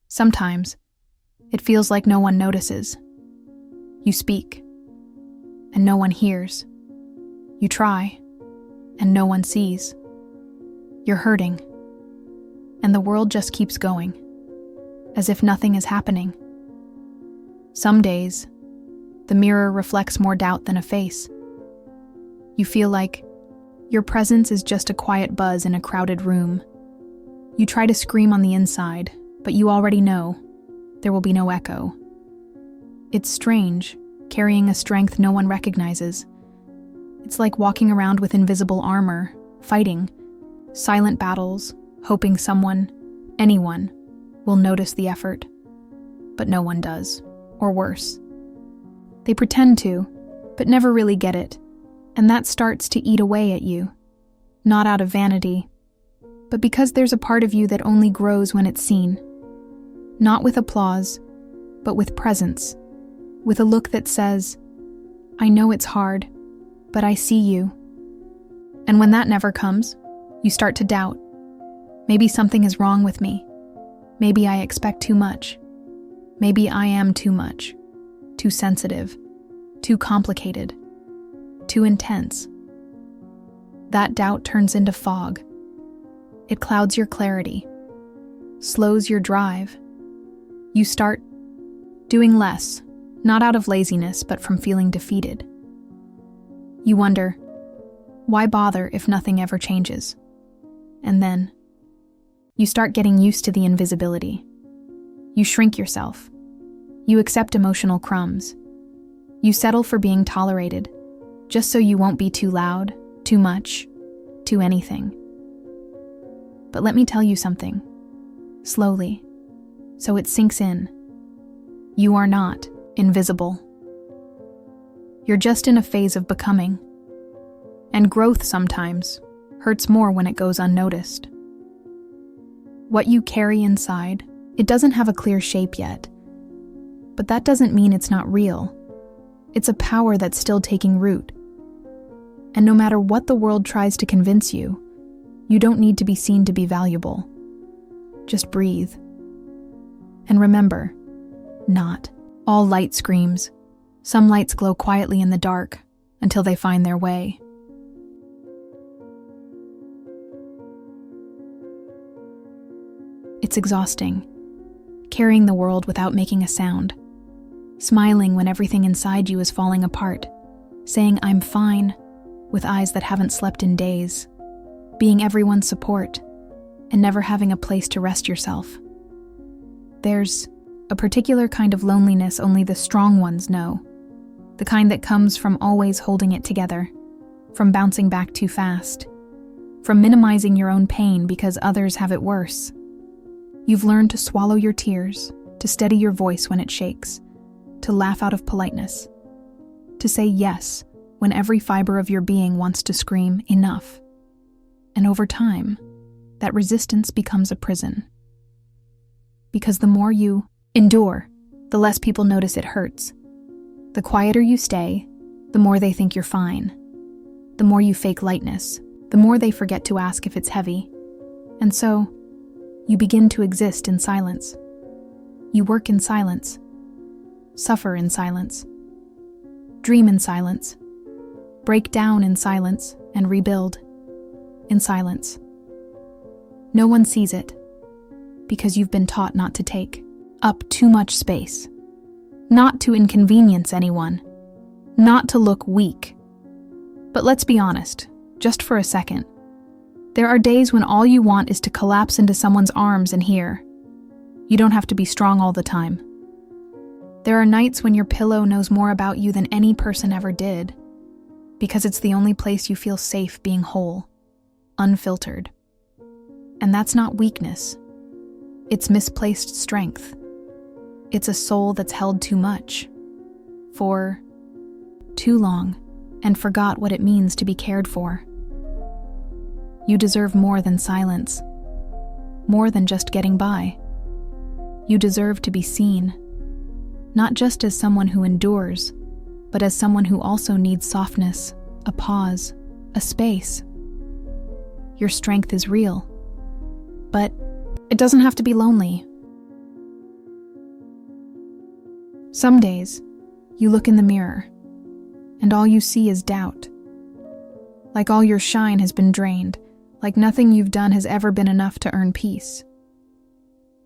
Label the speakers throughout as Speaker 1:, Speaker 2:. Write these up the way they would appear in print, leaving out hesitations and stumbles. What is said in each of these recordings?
Speaker 1: Sometimes, it feels like no one notices. You speak, and no one hears. You try, and no one sees. You're hurting, and the world just keeps going, as if nothing is happening. Some days, the mirror reflects more doubt than a face. You feel like your presence is just a quiet buzz in a crowded room. You try to scream on the inside, but you already know there will be no echo. It's strange, carrying a strength no one recognizes. It's like walking around with invisible armor, fighting silent battles, hoping someone, anyone, will notice the effort. But no one does, or worse. They pretend to, but never really get it, and that starts to eat away at you. Not out of vanity, but because there's a part of you that only grows when it's seen. Not with applause, but with presence, with a look that says, I know it's hard, but I see you. And when that never comes, you start to doubt. Maybe something is wrong with me. Maybe I expect too much. Maybe I am too much, too sensitive, too complicated, too intense. That doubt turns into fog. It clouds your clarity, slows your drive. You start doing less, not out of laziness, but from feeling defeated. You wonder, why bother if nothing ever changes? And then, you start getting used to the invisibility. You shrink yourself. You accept emotional crumbs. You settle for being tolerated, just so you won't be too loud, too much, too anything. But let me tell you something, slowly, so it sinks in. You are not invisible. You're just in a phase of becoming. And growth sometimes hurts more when it goes unnoticed. What you carry inside, it doesn't have a clear shape yet. But that doesn't mean it's not real. It's a power that's still taking root. And no matter what the world tries to convince you, you don't need to be seen to be valuable. Just breathe. And remember, not all light screams. Some lights glow quietly in the dark until they find their way. It's exhausting, carrying the world without making a sound, smiling when everything inside you is falling apart, saying I'm fine with eyes that haven't slept in days, being everyone's support, and never having a place to rest yourself. There's a particular kind of loneliness only the strong ones know, the kind that comes from always holding it together, from bouncing back too fast, from minimizing your own pain because others have it worse. You've learned to swallow your tears, to steady your voice when it shakes, to laugh out of politeness, to say yes when every fiber of your being wants to scream enough. And over time, that resistance becomes a prison. Because the more you endure, the less people notice it hurts. The quieter you stay, the more they think you're fine. The more you fake lightness, the more they forget to ask if it's heavy. And so, you begin to exist in silence. You work in silence, suffer in silence, dream in silence, break down in silence, and rebuild in silence. No one sees it, because you've been taught not to take up too much space, not to inconvenience anyone, not to look weak. But let's be honest, just for a second. There are days when all you want is to collapse into someone's arms and hear, you don't have to be strong all the time. There are nights when your pillow knows more about you than any person ever did, because it's the only place you feel safe being whole, unfiltered. And that's not weakness. It's misplaced strength. It's a soul that's held too much, for too long, and forgot what it means to be cared for. You deserve more than silence, more than just getting by. You deserve to be seen, not just as someone who endures, but as someone who also needs softness, a pause, a space. Your strength is real, but it doesn't have to be lonely. Some days, you look in the mirror, and all you see is doubt. Like all your shine has been drained, like nothing you've done has ever been enough to earn peace.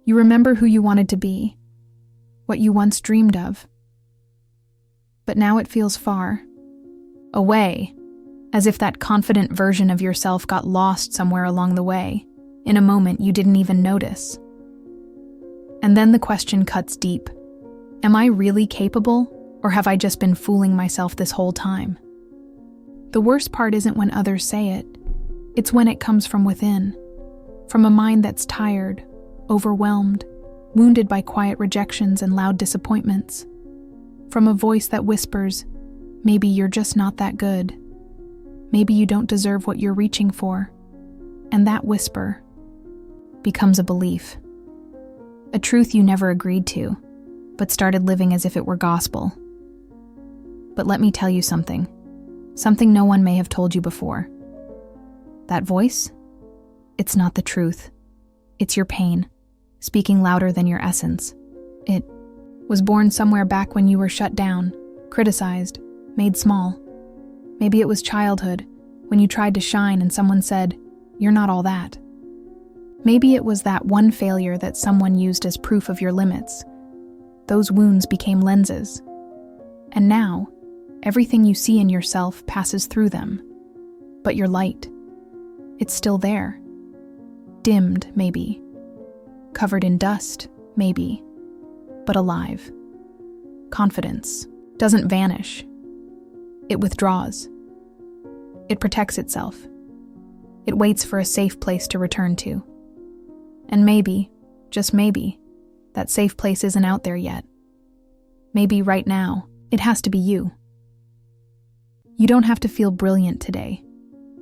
Speaker 1: You remember who you wanted to be, what you once dreamed of. But now it feels far, away, as if that confident version of yourself got lost somewhere along the way, in a moment you didn't even notice. And then the question cuts deep. Am I really capable, or have I just been fooling myself this whole time? The worst part isn't when others say it. It's when it comes from within, from a mind that's tired, overwhelmed, wounded by quiet rejections and loud disappointments. From a voice that whispers, maybe you're just not that good. Maybe you don't deserve what you're reaching for. And that whisper becomes a belief. A truth you never agreed to, but started living as if it were gospel. But let me tell you something no one may have told you before. That voice? It's not the truth. It's your pain, speaking louder than your essence. It was born somewhere back when you were shut down, criticized, made small. Maybe it was childhood, when you tried to shine and someone said, "You're not all that." Maybe it was that one failure that someone used as proof of your limits. Those wounds became lenses. And now, everything you see in yourself passes through them. But your light, it's still there. Dimmed, maybe. Covered in dust, maybe. But alive. Confidence doesn't vanish. It withdraws. It protects itself. It waits for a safe place to return to. And maybe, just maybe, that safe place isn't out there yet. Maybe right now, it has to be you. You don't have to feel brilliant today.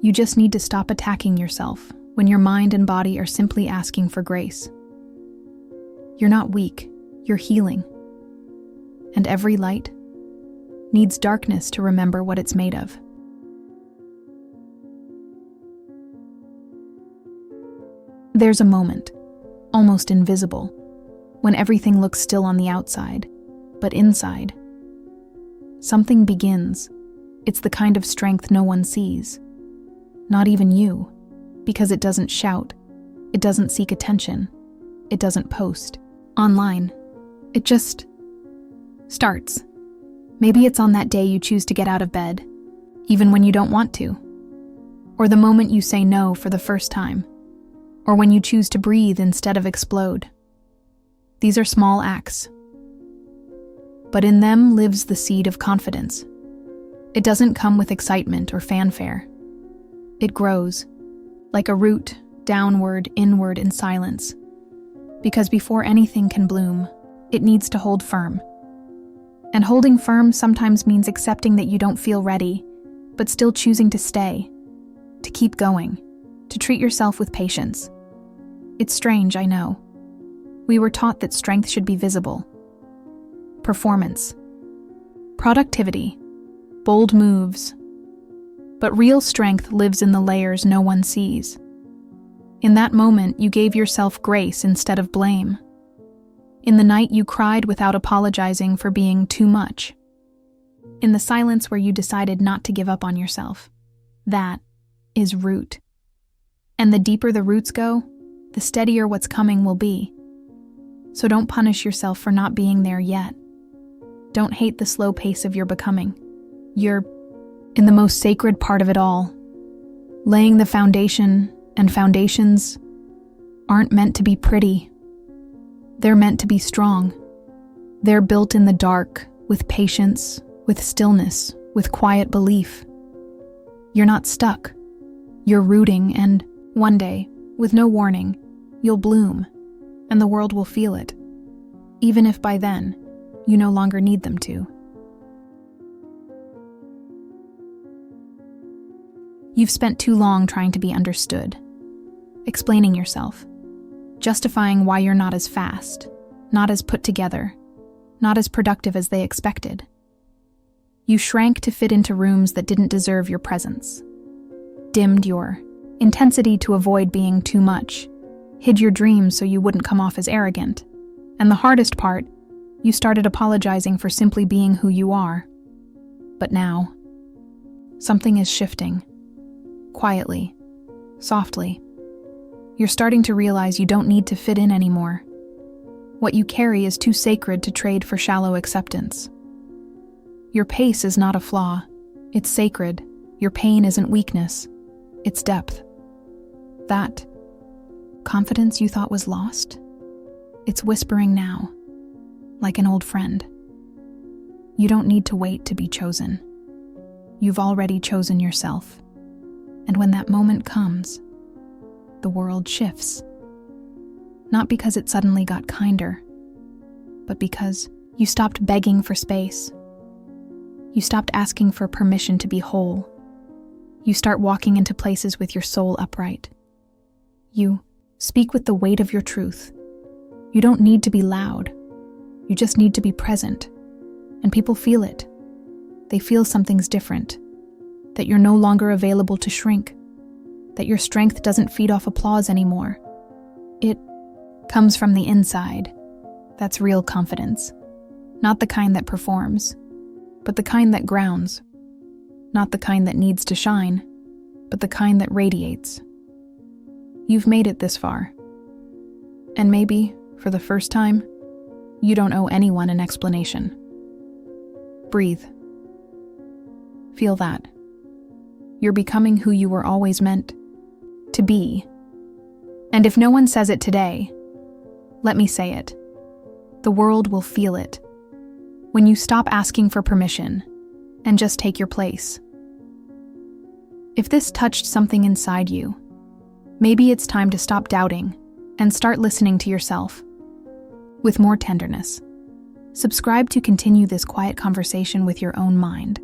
Speaker 1: You just need to stop attacking yourself when your mind and body are simply asking for grace. You're not weak, you're healing. And every light needs darkness to remember what it's made of. There's a moment, almost invisible, when everything looks still on the outside, but inside, something begins. It's the kind of strength no one sees. Not even you, because it doesn't shout, it doesn't seek attention, it doesn't post online. It just starts. Maybe it's on that day you choose to get out of bed, even when you don't want to. Or the moment you say no for the first time. Or when you choose to breathe instead of explode. These are small acts. But in them lives the seed of confidence. It doesn't come with excitement or fanfare. It grows, like a root, downward, inward in silence. Because before anything can bloom, it needs to hold firm. And holding firm sometimes means accepting that you don't feel ready, but still choosing to stay, to keep going, to treat yourself with patience. It's strange, I know. We were taught that strength should be visible. Performance. Productivity. Bold moves. But real strength lives in the layers no one sees. In that moment, you gave yourself grace instead of blame. In the night, you cried without apologizing for being too much. In the silence where you decided not to give up on yourself. That is root. And the deeper the roots go, the steadier what's coming will be. So don't punish yourself for not being there yet. Don't hate the slow pace of your becoming. You're in the most sacred part of it all, laying the foundation, and foundations aren't meant to be pretty. They're meant to be strong. They're built in the dark, with patience, with stillness, with quiet belief. You're not stuck. You're rooting, and one day, with no warning, you'll bloom, and the world will feel it, even if by then, you no longer need them to. You've spent too long trying to be understood, explaining yourself, justifying why you're not as fast, not as put together, not as productive as they expected. You shrank to fit into rooms that didn't deserve your presence, dimmed your intensity to avoid being too much, hid your dreams so you wouldn't come off as arrogant, and the hardest part, You started apologizing for simply being who you are. But now, something is shifting. Quietly, softly. You're starting to realize you don't need to fit in anymore. What you carry is too sacred to trade for shallow acceptance. Your pace is not a flaw. It's sacred. Your pain isn't weakness. It's depth. That confidence you thought was lost, it's whispering now, like an old friend. You don't need to wait to be chosen. You've already chosen yourself. And when that moment comes, the world shifts. Not because it suddenly got kinder, but because you stopped begging for space. You stopped asking for permission to be whole. You start walking into places with your soul upright. You speak with the weight of your truth. You don't need to be loud. You just need to be present. And people feel it. They feel something's different. That you're no longer available to shrink. That your strength doesn't feed off applause anymore. It comes from the inside. That's real confidence. Not the kind that performs, but the kind that grounds. Not the kind that needs to shine, but the kind that radiates. You've made it this far. And maybe, for the first time, you don't owe anyone an explanation. Breathe. Feel that. You're becoming who you were always meant to be. And if no one says it today, let me say it. The world will feel it. When you stop asking for permission and just take your place. If this touched something inside you, maybe it's time to stop doubting and start listening to yourself with more tenderness. Subscribe to continue this quiet conversation with your own mind.